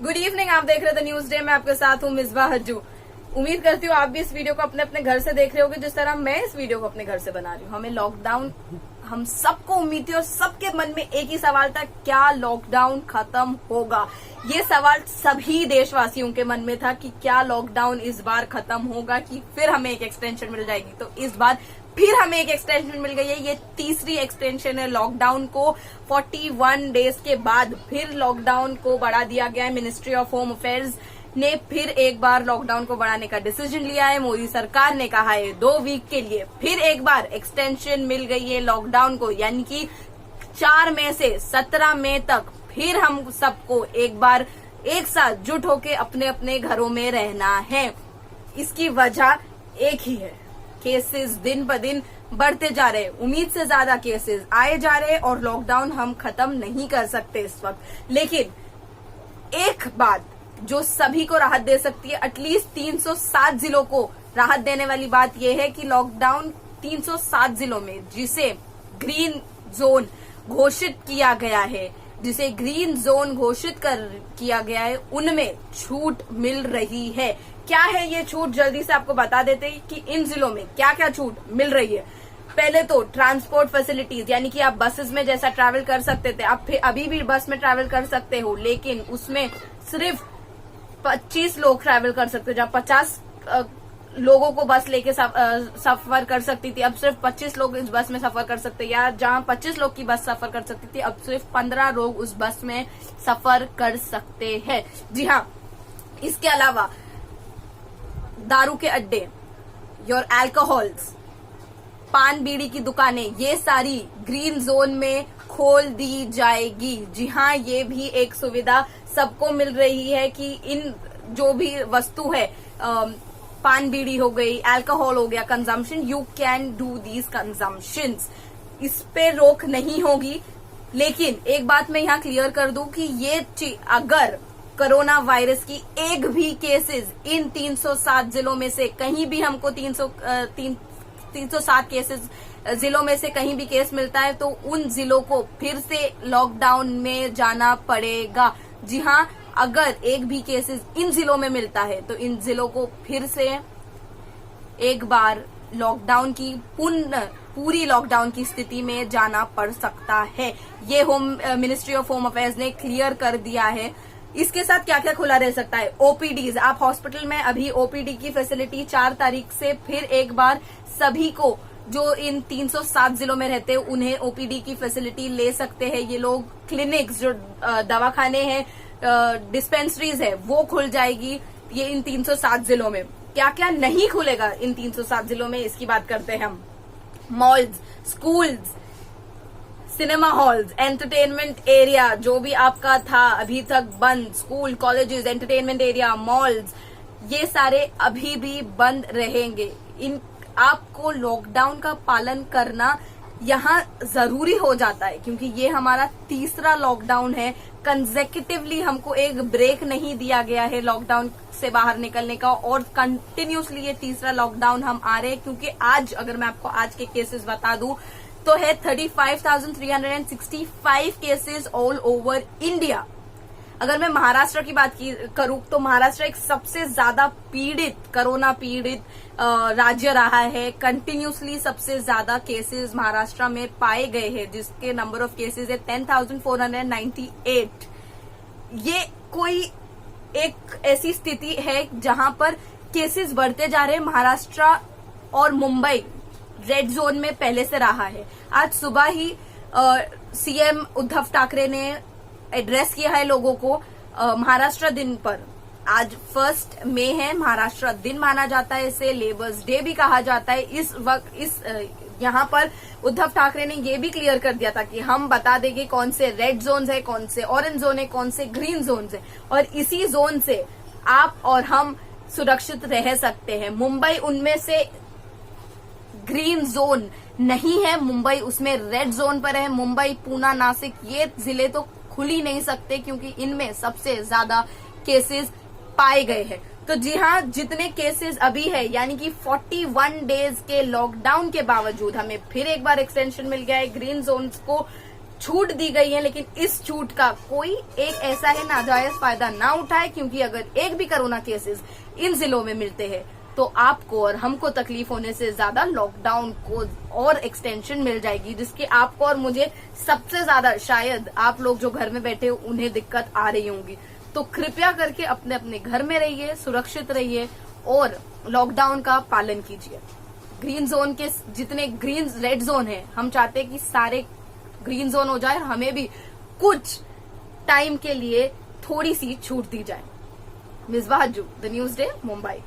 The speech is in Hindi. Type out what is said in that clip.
गुड इवनिंग, आप देख रहे थे न्यूज डे। मैं आपके साथ हूँ मिसबा हज्जू। उम्मीद करती हूँ आप भी इस वीडियो को अपने अपने घर से देख रहे होगे जिस तरह मैं इस वीडियो को अपने घर से बना रही हूँ। हमें लॉकडाउन, हम सबको उम्मीद थी और सबके मन में एक ही सवाल था, क्या लॉकडाउन खत्म होगा? ये सवाल सभी देशवासियों के मन में था कि क्या लॉकडाउन इस बार खत्म होगा कि फिर हमें एक एक्सटेंशन मिल जाएगी। तो इस बार फिर हमें एक एक्सटेंशन मिल गई है। ये तीसरी एक्सटेंशन है लॉकडाउन को। 41 डेज के बाद फिर लॉकडाउन को बढ़ा दिया गया है। मिनिस्ट्री ऑफ होम अफेयर्स ने फिर एक बार लॉकडाउन को बढ़ाने का डिसीजन लिया है। मोदी सरकार ने कहा है 2 वीक के लिए फिर एक बार एक्सटेंशन मिल गई है लॉकडाउन को, यानी कि 4 मई से 17 मई तक फिर हम सबको एक बार एक साथ जुट होके अपने अपने घरों में रहना है। इसकी वजह एक ही है, केसेस दिन ब दिन बढ़ते जा रहे हैं। उम्मीद से ज्यादा केसेस आए जा रहे हैं और लॉकडाउन हम खत्म नहीं कर सकते इस वक्त। लेकिन एक बात जो सभी को राहत दे सकती है, एटलीस्ट 307 जिलों को राहत देने वाली बात यह है कि लॉकडाउन 307 जिलों में जिसे ग्रीन जोन घोषित किया गया है, किया गया है, उनमें छूट मिल रही है। क्या है ये छूट, जल्दी से आपको बता देते हैं कि इन जिलों में क्या क्या छूट मिल रही है। पहले तो ट्रांसपोर्ट फैसिलिटीज, यानी कि आप बसेस में जैसा ट्रैवल कर सकते थे, आप अभी भी बस में ट्रैवल कर सकते हो, लेकिन उसमें सिर्फ 25 लोग ट्रैवल कर सकते, जहाँ 50 लोगों को बस लेके सफर कर सकती थी, अब सिर्फ 25 लोग इस बस में सफर कर सकते, या जहां 25 लोग की बस सफर कर सकती थी, अब सिर्फ 15 लोग उस बस में सफर कर सकते हैं। जी हाँ, इसके अलावा दारू के अड्डे, योर अल्कोहल्स, पान बीड़ी की दुकानें, ये सारी ग्रीन जोन में खोल दी जाएगी। जी हाँ, ये भी एक सुविधा सबको मिल रही है कि इन जो भी वस्तु है, पान बीड़ी हो गई, अल्कोहल हो गया, consumption, you can do these consumptions. इस पे रोक नहीं होगी। लेकिन एक बात मैं यहाँ क्लियर कर दूं कि ये अगर कोरोना वायरस की एक भी केसेस इन 307 जिलों में से कहीं भी हमको 307 केसेस जिलों में से कहीं भी केस मिलता है तो उन जिलों को फिर से लॉकडाउन में जाना पड़ेगा। जी हाँ, अगर एक भी केसेस इन जिलों में मिलता है तो इन जिलों को फिर से एक बार लॉकडाउन की पूरी लॉकडाउन की स्थिति में जाना पड़ सकता है। ये मिनिस्ट्री ऑफ होम अफेयर्स ने क्लियर कर दिया है। इसके साथ क्या क्या खुला रह सकता है? ओपीडीज, आप हॉस्पिटल में अभी ओपीडी की फैसिलिटी 4 तारीख से फिर एक बार सभी को जो इन 307 जिलों में रहते हैं उन्हें ओपीडी की फैसिलिटी ले सकते हैं ये लोग। क्लिनिक्स, जो दवाखाने हैं, डिस्पेंसरीज है, वो खुल जाएगी ये इन 307 जिलों में। क्या क्या नहीं खुलेगा इन 307 जिलों में, इसकी बात करते हैं हम। Malls, schools, cinema halls, entertainment area जो भी आपका था अभी तक बंद, school, colleges, entertainment area, malls, ये सारे अभी भी बंद रहेंगे। इन आपको लॉकडाउन का पालन करना यहाँ जरूरी हो जाता है क्योंकि ये हमारा तीसरा लॉकडाउन है। कंसेक्यूटिवली हमको एक ब्रेक नहीं दिया गया है लॉकडाउन से बाहर निकलने का, और कंटिन्यूसली ये तीसरा लॉकडाउन हम आ रहे हैं। क्योंकि आज अगर मैं आपको आज के केसेस बता दूं तो है 35,365 केसेस ऑल ओवर इंडिया। अगर मैं महाराष्ट्र की बात करूं तो महाराष्ट्र एक सबसे ज्यादा कोरोना पीड़ित राज्य रहा है। कंटिन्यूसली सबसे ज्यादा केसेस महाराष्ट्र में पाए गए हैं, जिसके नंबर ऑफ केसेस है 10,498। ये कोई एक ऐसी स्थिति है जहां पर केसेस बढ़ते जा रहे हैं। महाराष्ट्र और मुंबई रेड जोन में पहले से रहा है। आज सुबह ही सीएम उद्धव ठाकरे ने एड्रेस किया है लोगों को महाराष्ट्र दिन पर। आज 1 मई है, महाराष्ट्र दिन माना जाता है, इसे लेबर्स डे भी कहा जाता है। इस वक्त यहाँ पर उद्धव ठाकरे ने ये भी क्लियर कर दिया था कि हम बता देंगे कौन से रेड जोन है, कौन से ऑरेंज जोन है, कौन से ग्रीन जोन है, और इसी जोन से आप और हम सुरक्षित रह सकते हैं। मुंबई उनमें से ग्रीन जोन नहीं है, मुंबई उसमें रेड जोन पर है। मुंबई, पूना, नासिक, ये जिले तो खुल ही नहीं सकते क्योंकि इनमें सबसे ज्यादा केसेस पाए गए हैं। तो जी हाँ, जितने केसेस अभी है, यानी कि 41 डेज के लॉकडाउन के बावजूद हमें फिर एक बार एक्सटेंशन मिल गया है। ग्रीन जोन्स को छूट दी गई है, लेकिन इस छूट का कोई एक ऐसा है नाजायज फायदा ना उठाए, क्योंकि अगर एक भी कोरोना केसेस इन जिलों में मिलते हैं तो आपको और हमको तकलीफ होने से ज्यादा लॉकडाउन को और एक्सटेंशन मिल जाएगी, जिसके आपको और मुझे सबसे ज्यादा शायद आप लोग जो घर में बैठे हो उन्हें दिक्कत आ रही होंगी। तो कृपया करके अपने अपने घर में रहिए, सुरक्षित रहिए और लॉकडाउन का पालन कीजिए। ग्रीन जोन के जितने ग्रीन रेड जोन है, हम चाहते हैं कि सारे ग्रीन जोन हो जाए, हमें भी कुछ टाइम के लिए थोड़ी सी छूट दी जाए। Misbah Hajju, the news day, Mumbai.